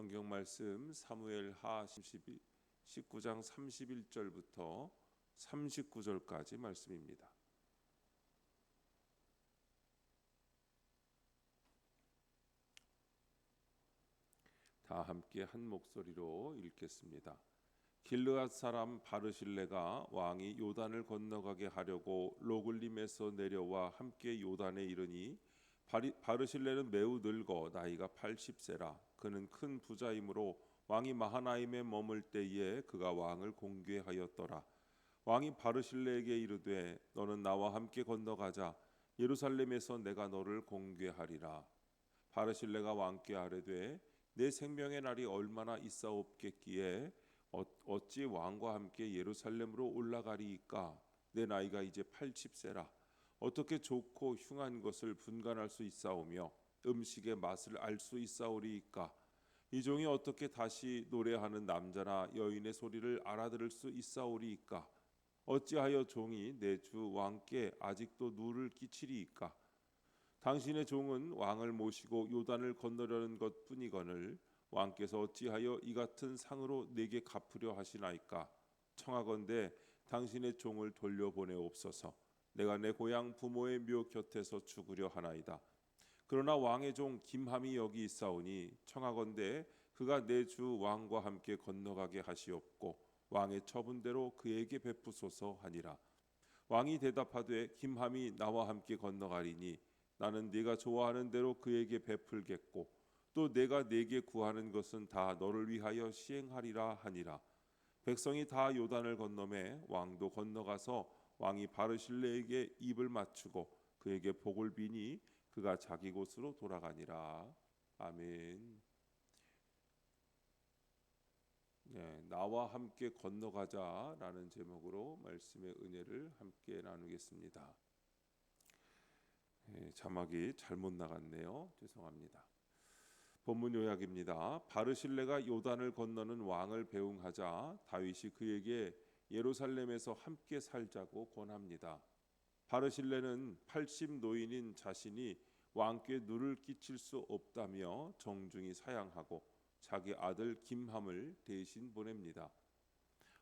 성경 말씀 사무엘하 19장 31절부터 39절까지 말씀입니다. 다 함께 한 목소리로 읽겠습니다. 길르앗 사람 바르실레가 왕이 요단을 건너가게 하려고 로글림에서 내려와 함께 요단에 이르니 바르실레는 매우 늙어 나이가 80세라. 그는 큰 부자이므로 왕이 마하나임에 머물 때에 그가 왕을 공개하였더라. 왕이 바르실레에게 이르되 너는 나와 함께 건너가자. 예루살렘에서 내가 너를 공개하리라. 바르실레가 왕께 아뢰되 내 생명의 날이 얼마나 있사옵겠기에 어찌 왕과 함께 예루살렘으로 올라가리이까? 내 나이가 이제 80세라. 어떻게 좋고 흉한 것을 분간할 수 있사오며 음식의 맛을 알 수 있사오리이까? 이 종이 어떻게 다시 노래하는 남자나 여인의 소리를 알아들을 수 있사오리이까? 어찌하여 종이 내 주 왕께 아직도 누를 끼치리이까? 당신의 종은 왕을 모시고 요단을 건너려는 것뿐이거늘 왕께서 어찌하여 이 같은 상으로 내게 갚으려 하시나이까? 청하건대 당신의 종을 돌려보내옵소서. 내가 내 고향 부모의 묘 곁에서 죽으려 하나이다. 그러나 왕의 종 김함이 여기 있사오니 청하건대 그가 내 주 왕과 함께 건너가게 하시옵고 왕의 처분대로 그에게 베푸소서 하니라. 왕이 대답하되 김함이 나와 함께 건너가리니 나는 네가 좋아하는 대로 그에게 베풀겠고 또 내가 네게 구하는 것은 다 너를 위하여 시행하리라 하니라. 백성이 다 요단을 건너매 왕도 건너가서 왕이 바르실레에게 입을 맞추고 그에게 복을 비니 그가 자기 곳으로 돌아가니라. 아멘. 네, 나와 함께 건너가자라는 제목으로 말씀의 은혜를 함께 나누겠습니다. 자막이 잘못 나갔네요. 죄송합니다. 본문 요약입니다. 바르실레가 요단을 건너는 왕을 배웅하자 다윗이 그에게 예루살렘에서 함께 살자고 권합니다. 바르실레는 80 노인인 자신이 왕께 누를 끼칠 수 없다며 정중히 사양하고 자기 아들 김함을 대신 보냅니다.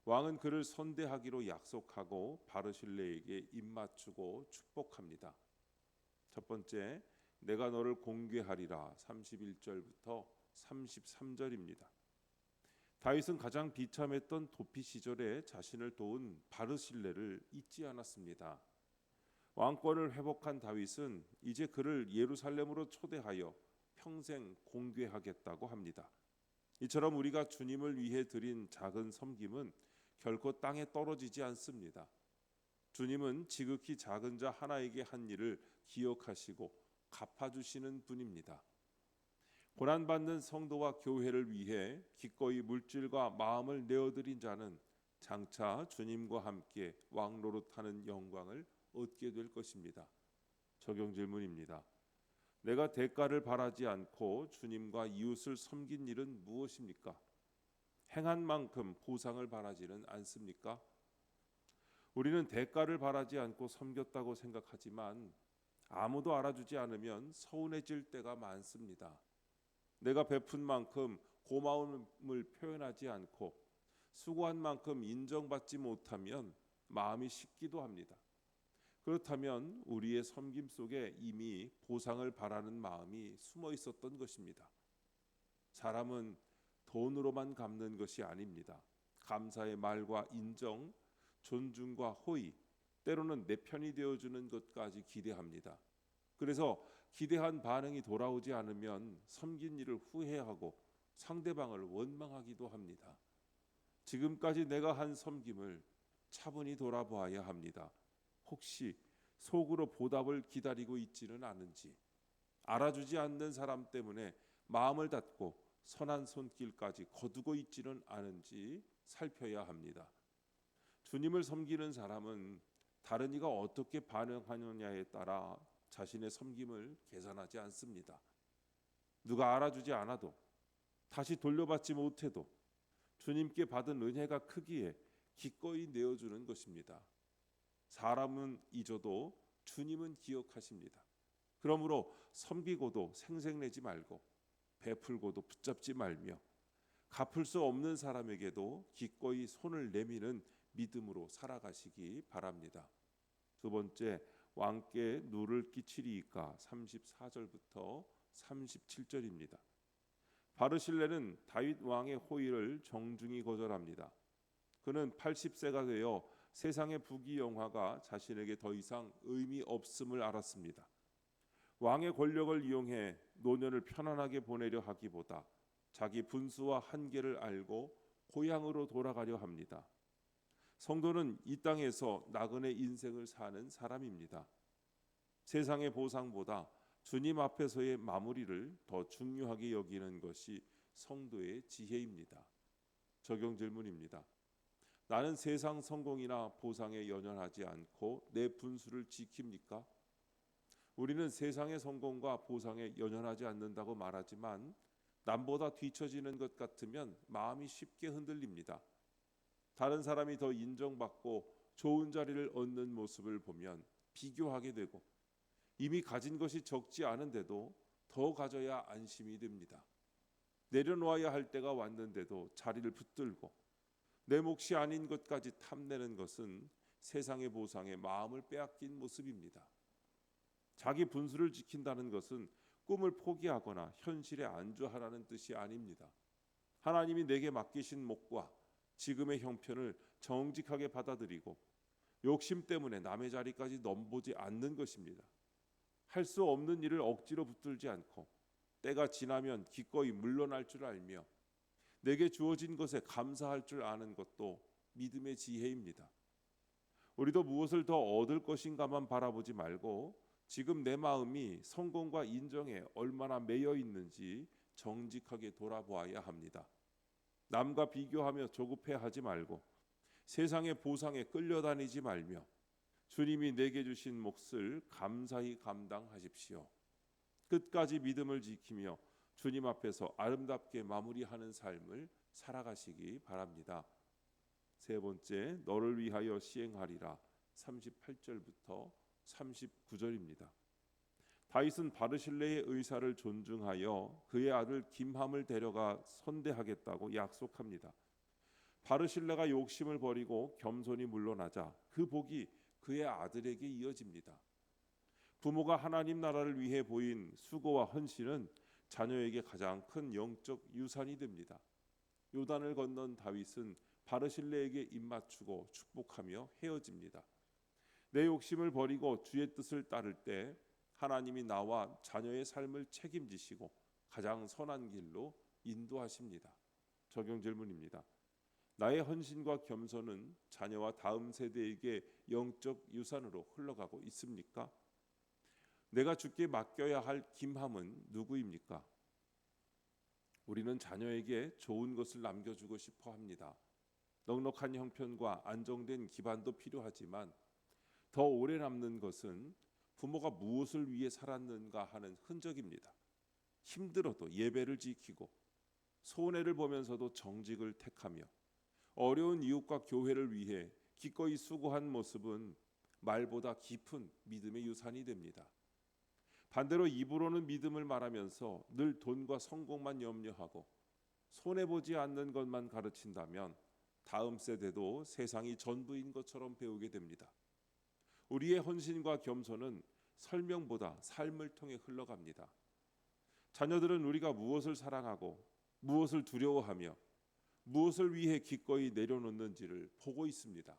왕은 그를 선대하기로 약속하고 바르실레에게 입맞추고 축복합니다. 첫 번째, 내가 너를 공개하리라 31절부터 33절입니다. 다윗은 가장 비참했던 도피 시절에 자신을 도운 바르실레를 잊지 않았습니다. 왕권을 회복한 다윗은 이제 그를 예루살렘으로 초대하여 평생 공개하겠다고 합니다. 이처럼 우리가 주님을 위해 드린 작은 섬김은 결코 땅에 떨어지지 않습니다. 주님은 지극히 작은 자 하나에게 한 일을 기억하시고 갚아주시는 분입니다. 고난받는 성도와 교회를 위해 기꺼이 물질과 마음을 내어드린 자는 장차 주님과 함께 왕노릇하는 영광을 얻게 될 것입니다. 적용 질문입니다. 내가 대가를 바라지 않고 주님과 이웃을 섬긴 일은 무엇입니까? 행한 만큼 보상을 바라지는 않습니까? 우리는 대가를 바라지 않고 섬겼다고 생각하지만 아무도 알아주지 않으면 서운해질 때가 많습니다. 내가 베푼 만큼 고마움을 표현하지 않고 수고한 만큼 인정받지 못하면 마음이 식기도 합니다. 그렇다면 우리의 섬김 속에 이미 보상을 바라는 마음이 숨어 있었던 것입니다. 사람은 돈으로만 갚는 것이 아닙니다. 감사의 말과 인정, 존중과 호의, 때로는 내 편이 되어주는 것까지 기대합니다. 그래서 기대한 반응이 돌아오지 않으면 섬긴 일을 후회하고 상대방을 원망하기도 합니다. 지금까지 내가 한 섬김을 차분히 돌아보아야 합니다. 혹시 속으로 보답을 기다리고 있지는 않은지, 알아주지 않는 사람 때문에 마음을 닫고 선한 손길까지 거두고 있지는 않은지 살펴야 합니다. 주님을 섬기는 사람은 다른 이가 어떻게 반응하느냐에 따라 자신의 섬김을 계산하지 않습니다. 누가 알아주지 않아도 다시 돌려받지 못해도 주님께 받은 은혜가 크기에 기꺼이 내어주는 것입니다. 사람은 잊어도 주님은 기억하십니다. 그러므로 섬기고도 생색내지 말고 베풀고도 붙잡지 말며 갚을 수 없는 사람에게도 기꺼이 손을 내미는 믿음으로 살아가시기 바랍니다. 두 번째, 왕께 누를 끼치리이까 34절부터 37절입니다. 바르실레는 다윗 왕의 호의를 정중히 거절합니다. 그는 80세가 되어 세상의 부귀영화가 자신에게 더 이상 의미 없음을 알았습니다. 왕의 권력을 이용해 노년을 편안하게 보내려 하기보다 자기 분수와 한계를 알고 고향으로 돌아가려 합니다. 성도는 이 땅에서 나그네 인생을 사는 사람입니다. 세상의 보상보다 주님 앞에서의 마무리를 더 중요하게 여기는 것이 성도의 지혜입니다. 적용 질문입니다. 나는 세상 성공이나 보상에 연연하지 않고 내 분수를 지킵니까? 우리는 세상의 성공과 보상에 연연하지 않는다고 말하지만 남보다 뒤처지는 것 같으면 마음이 쉽게 흔들립니다. 다른 사람이 더 인정받고 좋은 자리를 얻는 모습을 보면 비교하게 되고 이미 가진 것이 적지 않은데도 더 가져야 안심이 됩니다. 내려놓아야 할 때가 왔는데도 자리를 붙들고 내 몫이 아닌 것까지 탐내는 것은 세상의 보상에 마음을 빼앗긴 모습입니다. 자기 분수를 지킨다는 것은 꿈을 포기하거나 현실에 안주하라는 뜻이 아닙니다. 하나님이 내게 맡기신 몫과 지금의 형편을 정직하게 받아들이고 욕심 때문에 남의 자리까지 넘보지 않는 것입니다. 할 수 없는 일을 억지로 붙들지 않고 때가 지나면 기꺼이 물러날 줄 알며 내게 주어진 것에 감사할 줄 아는 것도 믿음의 지혜입니다. 우리도 무엇을 더 얻을 것인가만 바라보지 말고 지금 내 마음이 성공과 인정에 얼마나 매여 있는지 정직하게 돌아보아야 합니다. 남과 비교하며 조급해하지 말고 세상의 보상에 끌려다니지 말며 주님이 내게 주신 몫을 감사히 감당하십시오. 끝까지 믿음을 지키며 주님 앞에서 아름답게 마무리하는 삶을 살아가시기 바랍니다. 세 번째, 너를 위하여 시행하리라 38절부터 39절입니다. 다윗은 바르실레의 의사를 존중하여 그의 아들 김함을 데려가 선대하겠다고 약속합니다. 바르실레가 욕심을 버리고 겸손히 물러나자 그 복이 그의 아들에게 이어집니다. 부모가 하나님 나라를 위해 보인 수고와 헌신은 자녀에게 가장 큰 영적 유산이 됩니다. 요단을 건넌 다윗은 바르실레에게 입맞추고 축복하며 헤어집니다. 내 욕심을 버리고 주의 뜻을 따를 때 하나님이 나와 자녀의 삶을 책임지시고 가장 선한 길로 인도하십니다. 적용 질문입니다. 나의 헌신과 겸손은 자녀와 다음 세대에게 영적 유산으로 흘러가고 있습니까? 내가 주께 맡겨야 할 김함은 누구입니까? 우리는 자녀에게 좋은 것을 남겨주고 싶어 합니다. 넉넉한 형편과 안정된 기반도 필요하지만 더 오래 남는 것은 부모가 무엇을 위해 살았는가 하는 흔적입니다. 힘들어도 예배를 지키고 손해를 보면서도 정직을 택하며 어려운 이웃과 교회를 위해 기꺼이 수고한 모습은 말보다 깊은 믿음의 유산이 됩니다. 반대로 입으로는 믿음을 말하면서 늘 돈과 성공만 염려하고 손해보지 않는 것만 가르친다면 다음 세대도 세상이 전부인 것처럼 배우게 됩니다. 우리의 헌신과 겸손은 설명보다 삶을 통해 흘러갑니다. 자녀들은 우리가 무엇을 사랑하고 무엇을 두려워하며 무엇을 위해 기꺼이 내려놓는지를 보고 있습니다.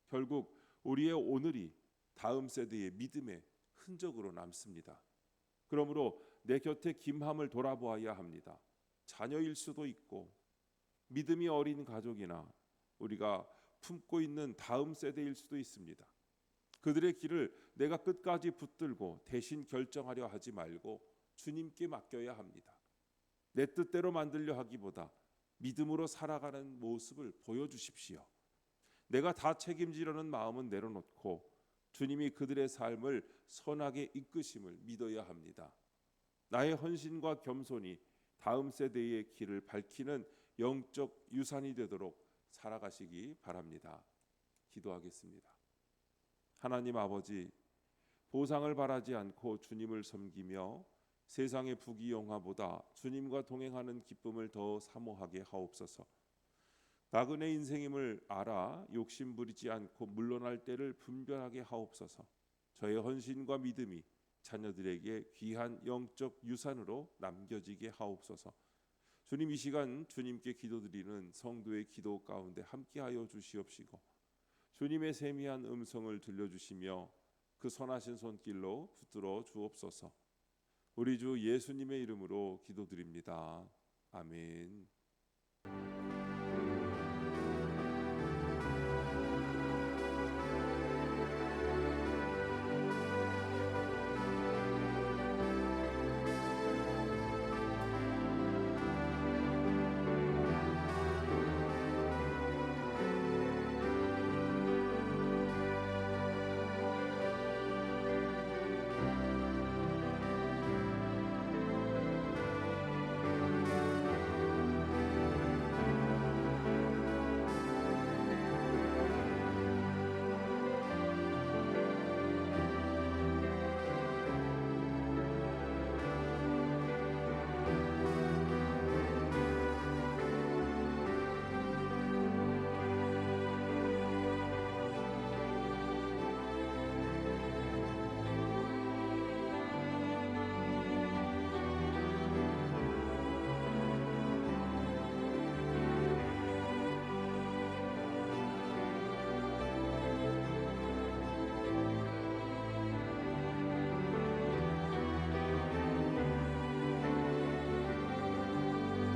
결국 우리의 오늘이 다음 세대의 믿음의 흔적으로 남습니다. 그러므로 내 곁에 김함을 돌아보아야 합니다. 자녀일 수도 있고 믿음이 어린 가족이나 우리가 품고 있는 다음 세대일 수도 있습니다. 그들의 길을 내가 끝까지 붙들고 대신 결정하려 하지 말고 주님께 맡겨야 합니다. 내 뜻대로 만들려 하기보다 믿음으로 살아가는 모습을 보여주십시오. 내가 다 책임지려는 마음은 내려놓고 주님이 그들의 삶을 선하게 이끄심을 믿어야 합니다. 나의 헌신과 겸손이 다음 세대의 길을 밝히는 영적 유산이 되도록 살아가시기 바랍니다. 기도하겠습니다. 하나님 아버지, 보상을 바라지 않고 주님을 섬기며 세상의 부귀영화보다 주님과 동행하는 기쁨을 더 사모하게 하옵소서. 나그네 인생임을 알아 욕심 부리지 않고 물러날 때를 분별하게 하옵소서. 저의 헌신과 믿음이 자녀들에게 귀한 영적 유산으로 남겨지게 하옵소서. 주님, 이 시간 주님께 기도드리는 성도의 기도 가운데 함께하여 주시옵시고 주님의 세미한 음성을 들려주시며 그 선하신 손길로 붙들어 주옵소서. 우리 주 예수님의 이름으로 기도드립니다. 아멘.